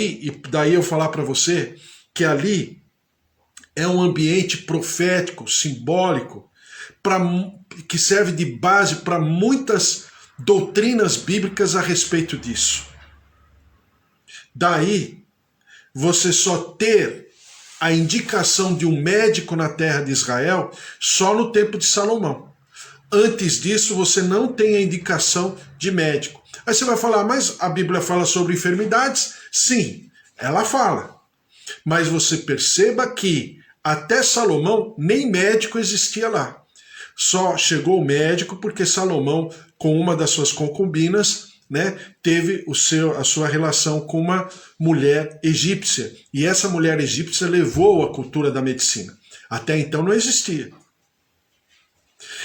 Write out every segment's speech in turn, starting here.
E daí eu falar para você que ali é um ambiente profético, simbólico, que serve de base para muitas doutrinas bíblicas a respeito disso. Daí, você só ter a indicação de um médico na terra de Israel só no tempo de Salomão. Antes disso, você não tem a indicação de médico. Aí você vai falar, mas a Bíblia fala sobre enfermidades? Sim, ela fala. Mas você perceba que até Salomão nem médico existia lá. Só chegou o médico porque Salomão, com uma das suas concubinas, né, teve a sua relação com uma mulher egípcia. E essa mulher egípcia levou a cultura da medicina. Até então não existia.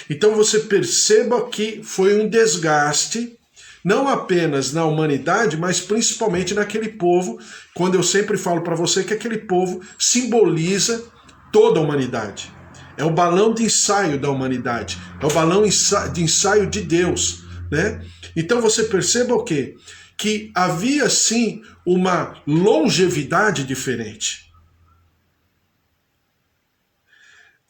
Então você perceba que foi um desgaste, não apenas na humanidade, mas principalmente naquele povo, quando eu sempre falo para você que aquele povo simboliza toda a humanidade. É o balão de ensaio da humanidade, é o balão de ensaio de Deus, né? Então você perceba o quê? Que havia sim uma longevidade diferente.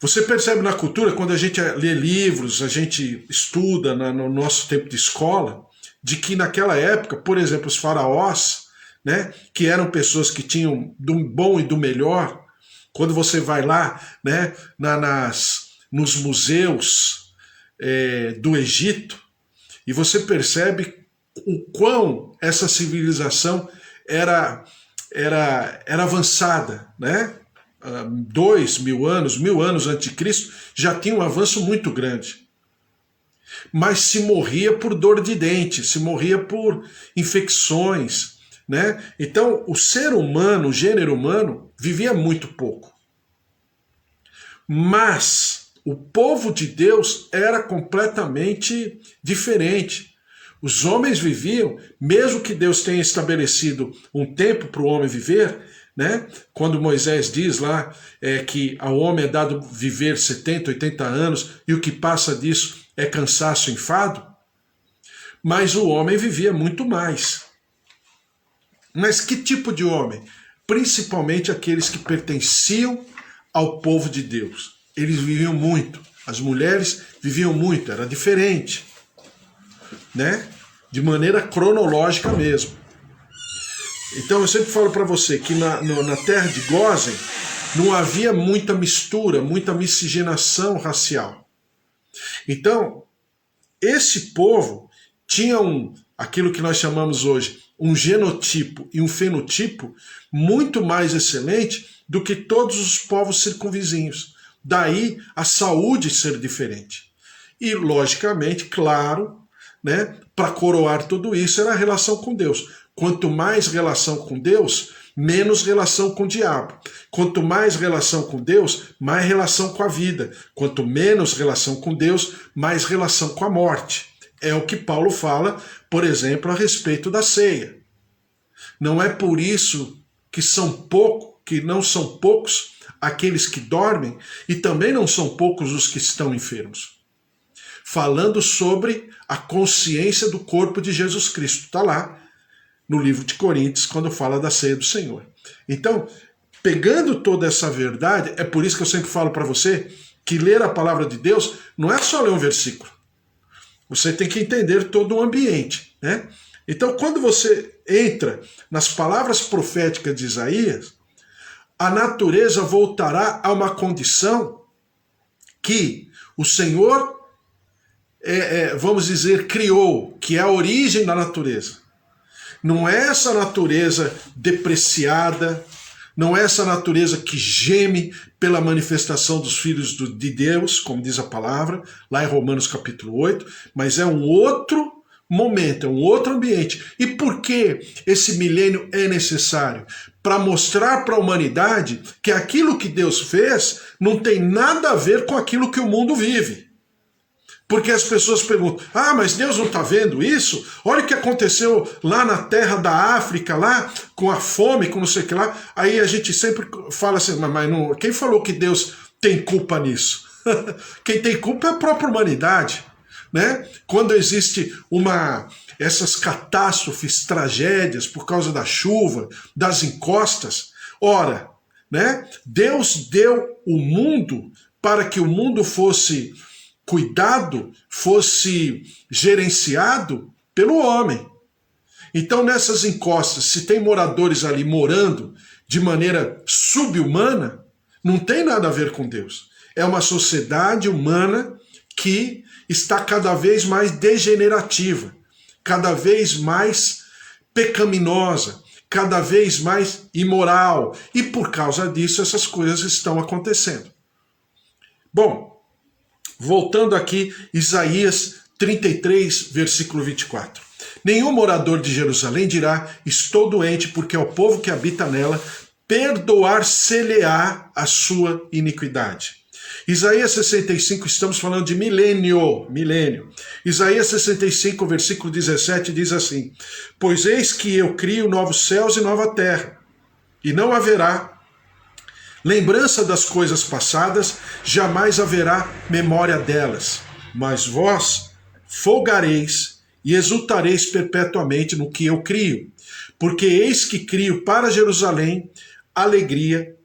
Você percebe na cultura, quando a gente lê livros, a gente estuda no nosso tempo de escola, de que naquela época, por exemplo, os faraós, né, que eram pessoas que tinham do bom e do melhor, quando você vai lá, né, nos museus do Egito, e você percebe o quão essa civilização era avançada, né? 2.000 anos, 1.000 anos antes de Cristo, já tinha um avanço muito grande. Mas se morria por dor de dente, se morria por infecções, né? Então, o ser humano, o gênero humano, vivia muito pouco. Mas o povo de Deus era completamente diferente. Os homens viviam, mesmo que Deus tenha estabelecido um tempo para o homem viver, né? Quando Moisés diz lá que ao homem é dado viver 70, 80 anos e o que passa disso é cansaço e enfado, mas o homem vivia muito mais. Mas que tipo de homem? Principalmente aqueles que pertenciam ao povo de Deus. Eles viviam muito, as mulheres viviam muito, era diferente, né? De maneira cronológica mesmo. Então eu sempre falo para você que na terra de Gósen não havia muita mistura, muita miscigenação racial. Então, esse povo tinha aquilo que nós chamamos hoje, um genotipo e um fenotipo muito mais excelente do que todos os povos circunvizinhos. Daí a saúde ser diferente. E, logicamente, claro, né, para coroar tudo isso era a relação com Deus. Quanto mais relação com Deus, menos relação com o diabo. Quanto mais relação com Deus, mais relação com a vida. Quanto menos relação com Deus, mais relação com a morte. É o que Paulo fala, por exemplo, a respeito da ceia. Não é por isso que não são poucos aqueles que dormem e também não são poucos os que estão enfermos. Falando sobre a consciência do corpo de Jesus Cristo. Está lá no livro de Coríntios, quando fala da ceia do Senhor. Então, pegando toda essa verdade, é por isso que eu sempre falo para você que ler a palavra de Deus não é só ler um versículo. Você tem que entender todo o ambiente, né? Então, quando você entra nas palavras proféticas de Isaías, a natureza voltará a uma condição que o Senhor, vamos dizer, criou, que é a origem da natureza. Não é essa natureza depreciada, não é essa natureza que geme pela manifestação dos filhos de Deus, como diz a palavra, lá em Romanos capítulo 8, mas é um outro momento, é um outro ambiente. E por que esse milênio é necessário? Para mostrar para a humanidade que aquilo que Deus fez não tem nada a ver com aquilo que o mundo vive. Porque as pessoas perguntam, mas Deus não está vendo isso? Olha o que aconteceu lá na terra da África, lá com a fome, com não sei o que lá. Aí a gente sempre fala assim, mas não, quem falou que Deus tem culpa nisso? Quem tem culpa é a própria humanidade. né? Quando existe essas catástrofes, tragédias por causa da chuva, das encostas, ora, né? Deus deu o mundo para que o mundo fosse cuidado, fosse gerenciado pelo homem. Então, nessas encostas, se tem moradores ali morando de maneira subhumana, não tem nada a ver com Deus. É uma sociedade humana que está cada vez mais degenerativa, cada vez mais pecaminosa, cada vez mais imoral. E por causa disso, essas coisas estão acontecendo. Bom, voltando aqui, Isaías 33, versículo 24. Nenhum morador de Jerusalém dirá, estou doente, porque ao povo que habita nela perdoar-se-lhe-á a sua iniquidade. Isaías 65, estamos falando de milênio. Isaías 65, versículo 17, diz assim, pois eis que eu crio novos céus e nova terra, e não haverá lembrança das coisas passadas, jamais haverá memória delas. Mas vós folgareis e exultareis perpetuamente no que eu crio, porque eis que crio para Jerusalém alegria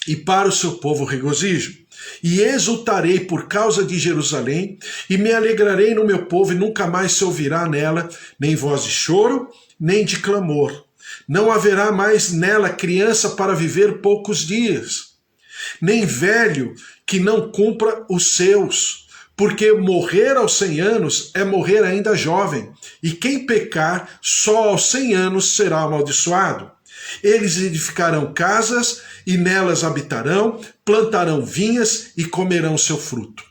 e para o seu povo regozijo. E exultarei por causa de Jerusalém, e me alegrarei no meu povo, e nunca mais se ouvirá nela nem voz de choro, nem de clamor. Não haverá mais nela criança para viver poucos dias, nem velho que não cumpra os seus, porque morrer aos 100 anos é morrer ainda jovem, e quem pecar só aos 100 anos será amaldiçoado. Eles edificarão casas e nelas habitarão, plantarão vinhas e comerão seu fruto.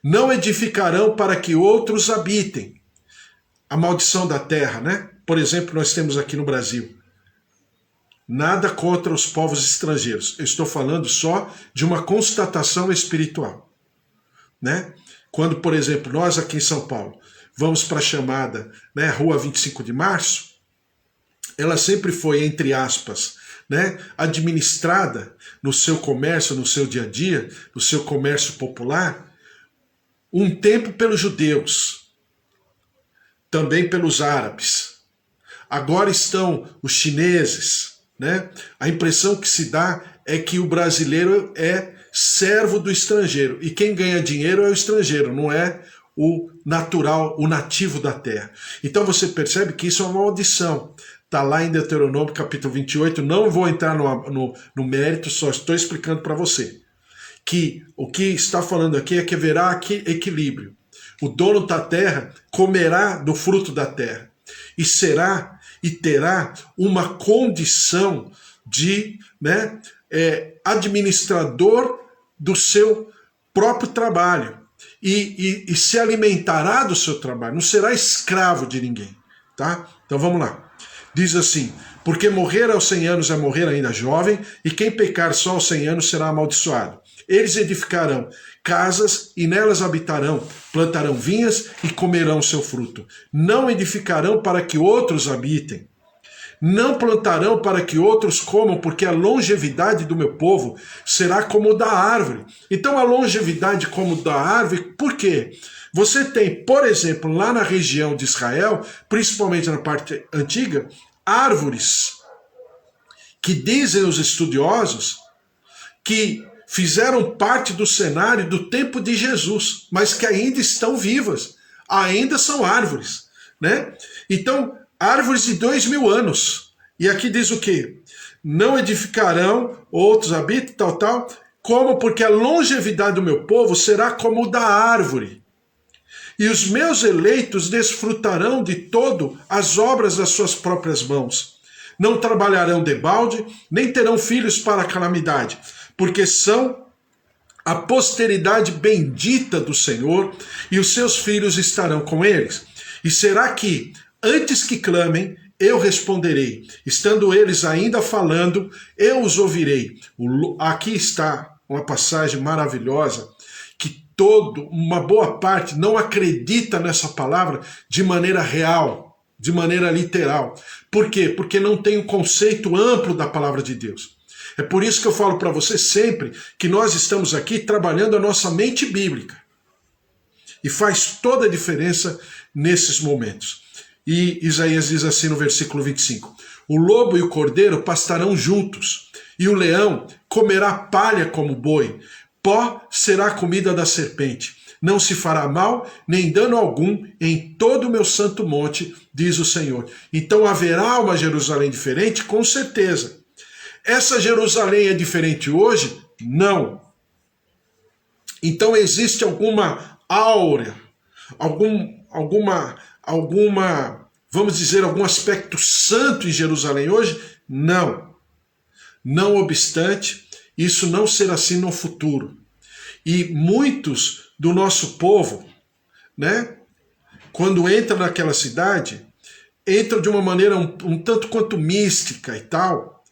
Não edificarão para que outros habitem. A maldição da terra, né? Por exemplo, nós temos aqui no Brasil. Nada contra os povos estrangeiros. Eu estou falando só de uma constatação espiritual, né? Quando, por exemplo, nós aqui em São Paulo vamos para a chamada, né, Rua 25 de Março, ela sempre foi, entre aspas, né, administrada no seu comércio, no seu dia a dia, no seu comércio popular, um tempo pelos judeus, também pelos árabes. Agora estão os chineses, né? A impressão que se dá é que o brasileiro é servo do estrangeiro, e quem ganha dinheiro é o estrangeiro, não é o natural, o nativo da terra. Então você percebe que isso é uma maldição. Está lá em Deuteronômio capítulo 28, não vou entrar no mérito, só estou explicando para você. Que o que está falando aqui é que haverá aqui equilíbrio. O dono da terra comerá do fruto da terra e será e terá uma condição de, né, administrador do seu próprio trabalho e se alimentará do seu trabalho, não será escravo de ninguém, tá? Então vamos lá. Diz assim, porque morrer aos 100 anos é morrer ainda jovem, e quem pecar só aos 100 anos será amaldiçoado. Eles edificarão casas e nelas habitarão, plantarão vinhas e comerão seu fruto. Não edificarão para que outros habitem. Não plantarão para que outros comam, porque a longevidade do meu povo será como da árvore. Então a longevidade como da árvore, por quê? Você tem, por exemplo, lá na região de Israel, principalmente na parte antiga, árvores que dizem os estudiosos que fizeram parte do cenário do tempo de Jesus, mas que ainda estão vivas, ainda são árvores, né? Então, árvores de 2000 anos. E aqui diz o quê? Não edificarão, outros habitam, tal, como porque a longevidade do meu povo será como da árvore. E os meus eleitos desfrutarão de todo as obras das suas próprias mãos. Não trabalharão debalde, nem terão filhos para a calamidade, porque são a posteridade bendita do Senhor, e os seus filhos estarão com eles. E será que, antes que clamem, eu responderei. Estando eles ainda falando, eu os ouvirei. Aqui está uma passagem maravilhosa, uma boa parte não acredita nessa palavra de maneira real, de maneira literal. Por quê? Porque não tem um conceito amplo da palavra de Deus. É por isso que eu falo para você sempre que nós estamos aqui trabalhando a nossa mente bíblica. E faz toda a diferença nesses momentos. E Isaías diz assim no versículo 25: o lobo e o cordeiro pastarão juntos, e o leão comerá palha como boi, pó será a comida da serpente. Não se fará mal, nem dano algum em todo o meu santo monte, diz o Senhor. Então haverá uma Jerusalém diferente? Com certeza. Essa Jerusalém é diferente hoje? Não. Então existe alguma áurea, alguma, vamos dizer, algum aspecto santo em Jerusalém hoje? Não. Não obstante, isso não será assim no futuro. E muitos do nosso povo, né, quando entram naquela cidade, entram de uma maneira um tanto quanto mística e tal,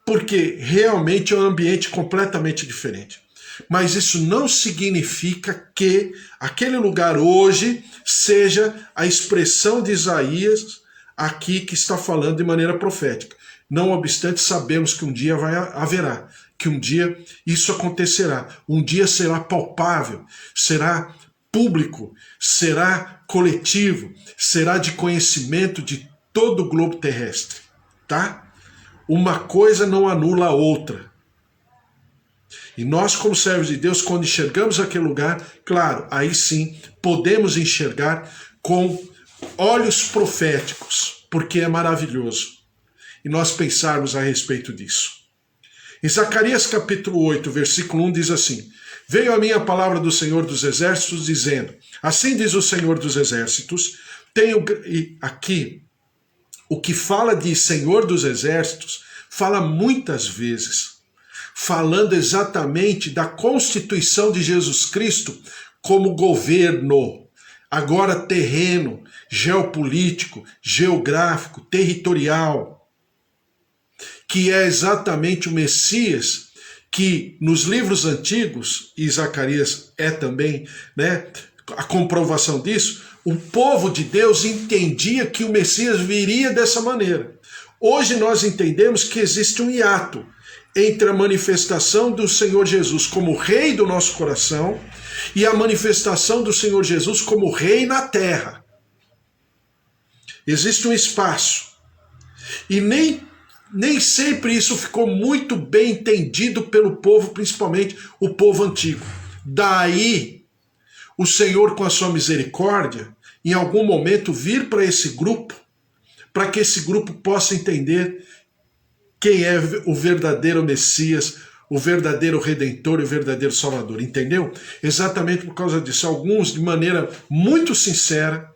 porque realmente é um ambiente completamente diferente. Mas isso não significa que aquele lugar hoje seja a expressão de Isaías aqui que está falando de maneira profética. Não obstante, sabemos que um dia haverá, que um dia isso acontecerá, um dia será palpável, será público, será coletivo, será de conhecimento de todo o globo terrestre, tá? Uma coisa não anula a outra. E nós, como servos de Deus, quando enxergamos aquele lugar, claro, aí sim podemos enxergar com olhos proféticos, porque é maravilhoso. E nós pensarmos a respeito disso. Em Zacarias capítulo 8, versículo 1 diz assim: veio a mim a palavra do Senhor dos Exércitos, dizendo, assim diz o Senhor dos Exércitos, e aqui, o que fala de Senhor dos Exércitos, fala muitas vezes, falando exatamente da constituição de Jesus Cristo como governo, agora terreno, geopolítico, geográfico, territorial, que é exatamente o Messias, que nos livros antigos, e Zacarias é também, né, a comprovação disso, o povo de Deus entendia que o Messias viria dessa maneira. Hoje nós entendemos que existe um hiato entre a manifestação do Senhor Jesus como Rei do nosso coração e a manifestação do Senhor Jesus como Rei na terra. Existe um espaço. E nem sempre isso ficou muito bem entendido pelo povo, principalmente o povo antigo. Daí, o Senhor, com a sua misericórdia, em algum momento vir para esse grupo, para que esse grupo possa entender quem é o verdadeiro Messias, o verdadeiro Redentor e o verdadeiro Salvador. Entendeu? Exatamente por causa disso. Alguns, de maneira muito sincera,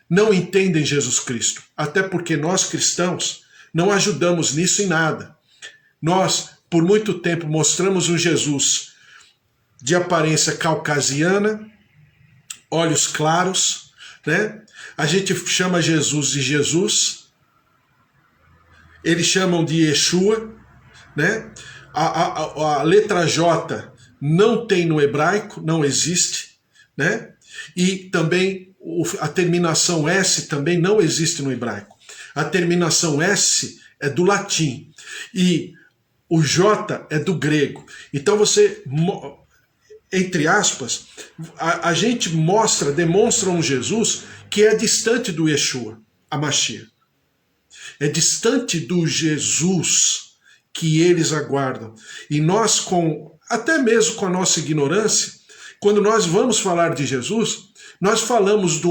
não entendem Jesus Cristo. Até porque nós, cristãos, não ajudamos nisso em nada. Nós, por muito tempo, mostramos um Jesus de aparência caucasiana, olhos claros, né? A gente chama Jesus de Jesus, eles chamam de Yeshua, né? A letra J não tem no hebraico, não existe, né? E também a terminação S também não existe no hebraico. A terminação S é do latim e o J é do grego. Então você, entre aspas, a gente demonstra um Jesus que é distante do Yeshua, a Mashiach. É distante do Jesus que eles aguardam. E nós, até mesmo com a nossa ignorância, quando nós vamos falar de Jesus, nós falamos de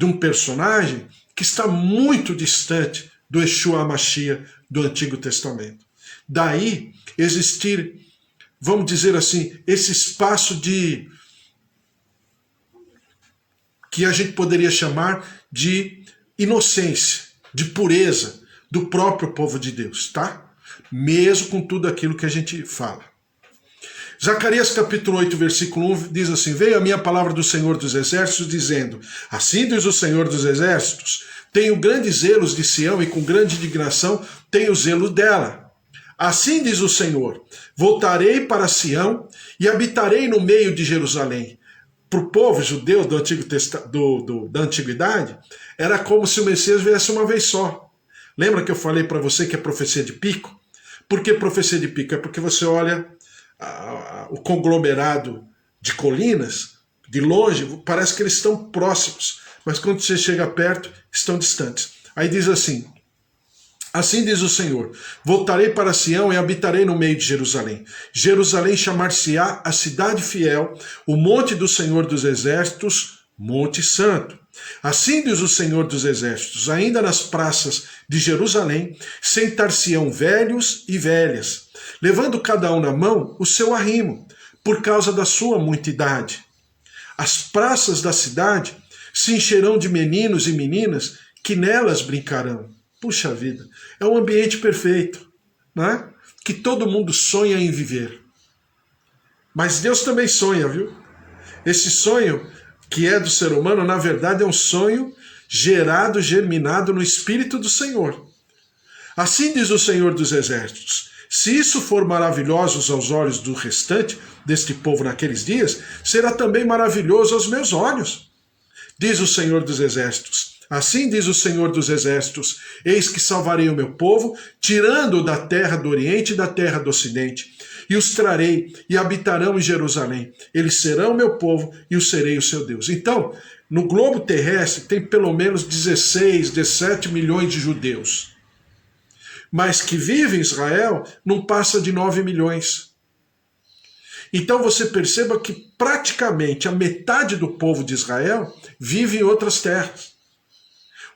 um personagem que está muito distante do Yeshua HaMashiach do Antigo Testamento. Daí existir, vamos dizer assim, esse espaço que a gente poderia chamar de inocência, de pureza do próprio povo de Deus, tá? Mesmo com tudo aquilo que a gente fala. Zacarias capítulo 8, versículo 1 diz assim: veio a minha palavra do Senhor dos Exércitos, dizendo, assim diz o Senhor dos Exércitos, tenho grandes zelos de Sião e com grande indignação tenho zelo dela. Assim diz o Senhor, voltarei para Sião e habitarei no meio de Jerusalém. Para o povo judeu da antiguidade, era como se o Messias viesse uma vez só. Lembra que eu falei para você que é profecia de pico? Por que profecia de pico? É porque você olha o conglomerado de colinas, De longe, parece que eles estão próximos, mas quando você chega perto, estão distantes. Aí diz assim: assim diz o Senhor, voltarei para Sião e habitarei no meio de Jerusalém. Jerusalém chamar-se-á a cidade fiel, o monte do Senhor dos exércitos, Monte Santo. Assim diz o Senhor dos exércitos, ainda nas praças de Jerusalém, sentar-se-ão velhos e velhas, levando cada um na mão o seu arrimo, por causa da sua muita idade. As praças da cidade se encherão de meninos e meninas que nelas brincarão. Puxa vida, é um ambiente perfeito, né? Que todo mundo sonha em viver. Mas Deus também sonha, viu? Esse sonho que é do ser humano, na verdade, é um sonho gerado, germinado no Espírito do Senhor. Assim diz o Senhor dos Exércitos: se isso for maravilhoso aos olhos do restante deste povo naqueles dias, será também maravilhoso aos meus olhos. Diz o Senhor dos Exércitos. Assim diz o Senhor dos Exércitos: eis que salvarei o meu povo, tirando-o da terra do Oriente e da terra do Ocidente, e os trarei e habitarão em Jerusalém. Eles serão meu povo e eu serei o seu Deus. Então, no globo terrestre tem pelo menos 16, 17 milhões de judeus. Mas que vivem em Israel não passa de 9 milhões. Então você perceba que praticamente a metade do povo de Israel vive em outras terras.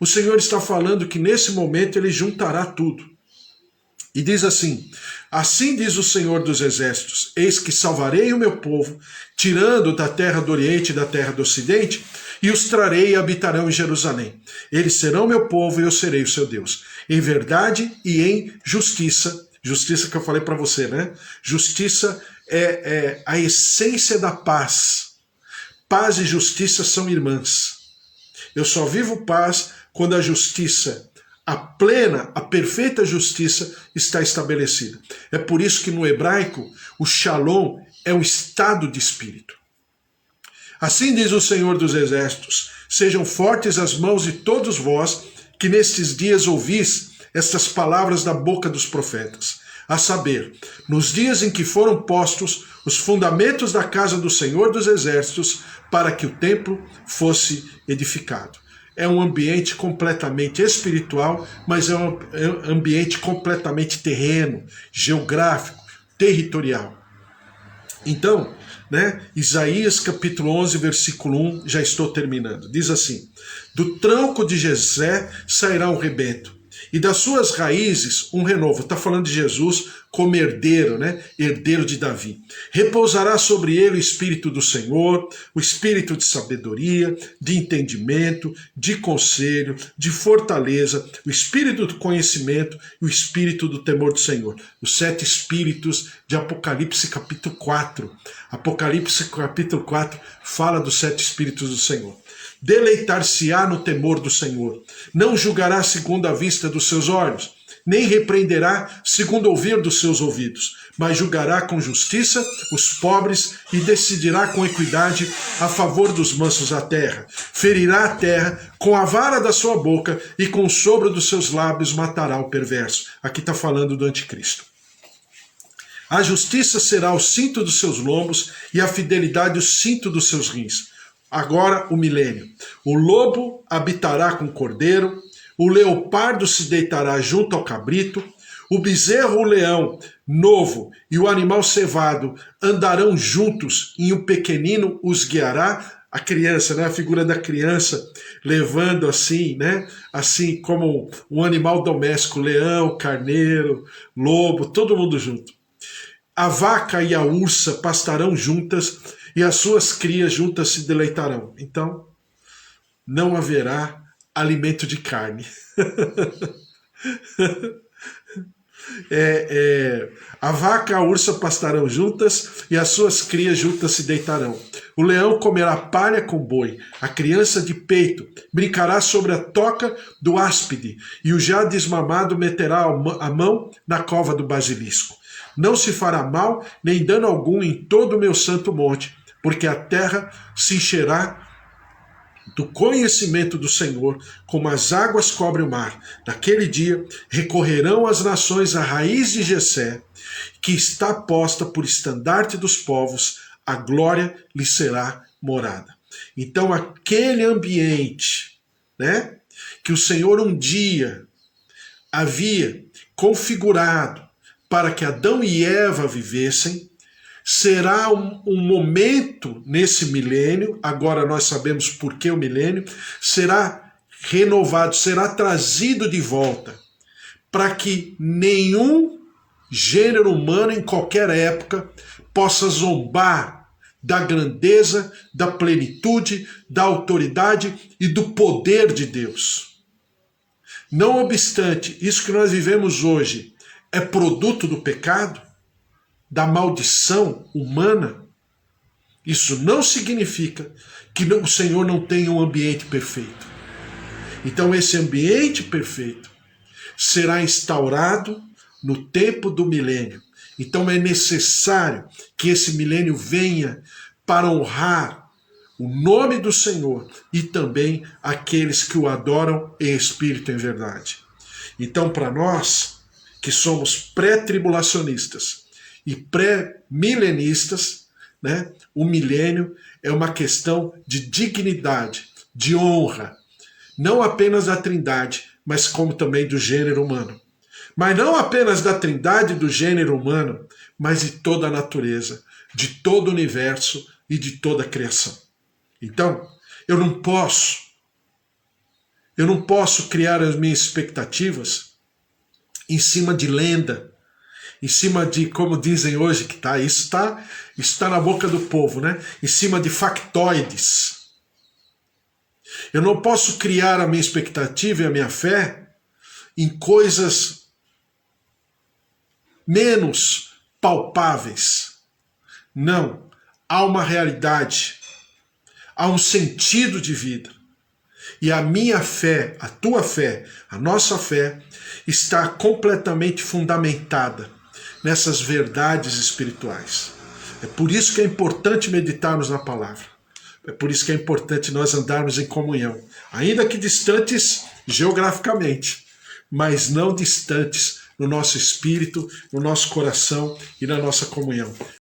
O Senhor está falando que nesse momento ele juntará tudo. E diz assim: assim diz o Senhor dos Exércitos, eis que salvarei o meu povo, tirando da terra do Oriente e da terra do Ocidente, e os trarei e habitarão em Jerusalém. Eles serão meu povo e eu serei o seu Deus. Em verdade e em justiça. Justiça que eu falei para você, né? Justiça é a essência da paz. Paz e justiça são irmãs. Eu só vivo paz quando a justiça, a plena, a perfeita justiça está estabelecida. É por isso que no hebraico o shalom é um estado de espírito. Assim diz o Senhor dos Exércitos: sejam fortes as mãos de todos vós que nestes dias ouvis estas palavras da boca dos profetas. A saber, nos dias em que foram postos os fundamentos da casa do Senhor dos Exércitos, para que o templo fosse edificado. É um ambiente completamente espiritual, mas é um ambiente completamente terreno, geográfico, territorial. Então, Isaías capítulo 11, versículo 1, já estou terminando. Diz assim: do tronco de Jessé sairá um rebento, e das suas raízes um renovo. Está falando de Jesus como herdeiro, herdeiro de Davi. Repousará sobre ele o Espírito do Senhor, o Espírito de sabedoria, de entendimento, de conselho, de fortaleza, o Espírito do conhecimento e o Espírito do temor do Senhor. Os 7 Espíritos de Apocalipse capítulo 4. Apocalipse capítulo 4 fala dos 7 Espíritos do Senhor. Deleitar-se-á no temor do Senhor, não julgará segundo a vista dos seus olhos, nem repreenderá segundo ouvir dos seus ouvidos, mas julgará com justiça os pobres e decidirá com equidade a favor dos mansos da terra. Ferirá a terra com a vara da sua boca e com o sopro dos seus lábios matará o perverso. Aqui está falando do anticristo. A justiça será o cinto dos seus lombos e a fidelidade o cinto dos seus rins. Agora o milênio. O lobo habitará com o cordeiro, o leopardo se deitará junto ao cabrito, o bezerro, o leão novo e o animal cevado andarão juntos e um pequenino os guiará. A criança, a figura da criança levando assim, assim como um animal doméstico, leão, carneiro, lobo, todo mundo junto. A vaca e a ursa pastarão juntas e as suas crias juntas se deleitarão. Então, não haverá alimento de carne. A vaca e a ursa pastarão juntas e as suas crias juntas se deitarão. O leão comerá palha com boi, a criança de peito brincará sobre a toca do áspide, e o já desmamado meterá a mão na cova do basilisco. Não se fará mal nem dano algum em todo o meu santo monte, porque a terra se encherá do conhecimento do Senhor, como as águas cobrem o mar. Naquele dia recorrerão as nações à raiz de Jessé, que está posta por estandarte dos povos, a glória lhe será morada. Então aquele ambiente, né, que o Senhor um dia havia configurado para que Adão e Eva vivessem, será um momento nesse milênio, agora nós sabemos por que o milênio, será renovado, será trazido de volta, para que nenhum gênero humano em qualquer época possa zombar da grandeza, da plenitude, da autoridade e do poder de Deus. Não obstante, isso que nós vivemos hoje é produto do pecado, da maldição humana. Isso não significa que o Senhor não tenha um ambiente perfeito. Então esse ambiente perfeito será instaurado no tempo do milênio. Então é necessário que esse milênio venha para honrar o nome do Senhor e também aqueles que o adoram em espírito e em verdade. Então, para nós que somos pré-tribulacionistas e pré-milenistas, né, o milênio é uma questão de dignidade, de honra, não apenas da Trindade, mas como também do gênero humano. Mas não apenas da Trindade e do gênero humano, mas de toda a natureza, de todo o universo e de toda a criação. Então, eu não posso criar as minhas expectativas em cima de lenda, em cima de, como dizem hoje, que isso está na boca do povo, né? Em cima de factoides. Eu não posso criar a minha expectativa e a minha fé em coisas menos palpáveis. Não. Há uma realidade. Há um sentido de vida. E a minha fé, a tua fé, a nossa fé está completamente fundamentada nessas verdades espirituais. É por isso que é importante meditarmos na palavra. É por isso que é importante nós andarmos em comunhão, ainda que distantes geograficamente, mas não distantes no nosso espírito, no nosso coração e na nossa comunhão.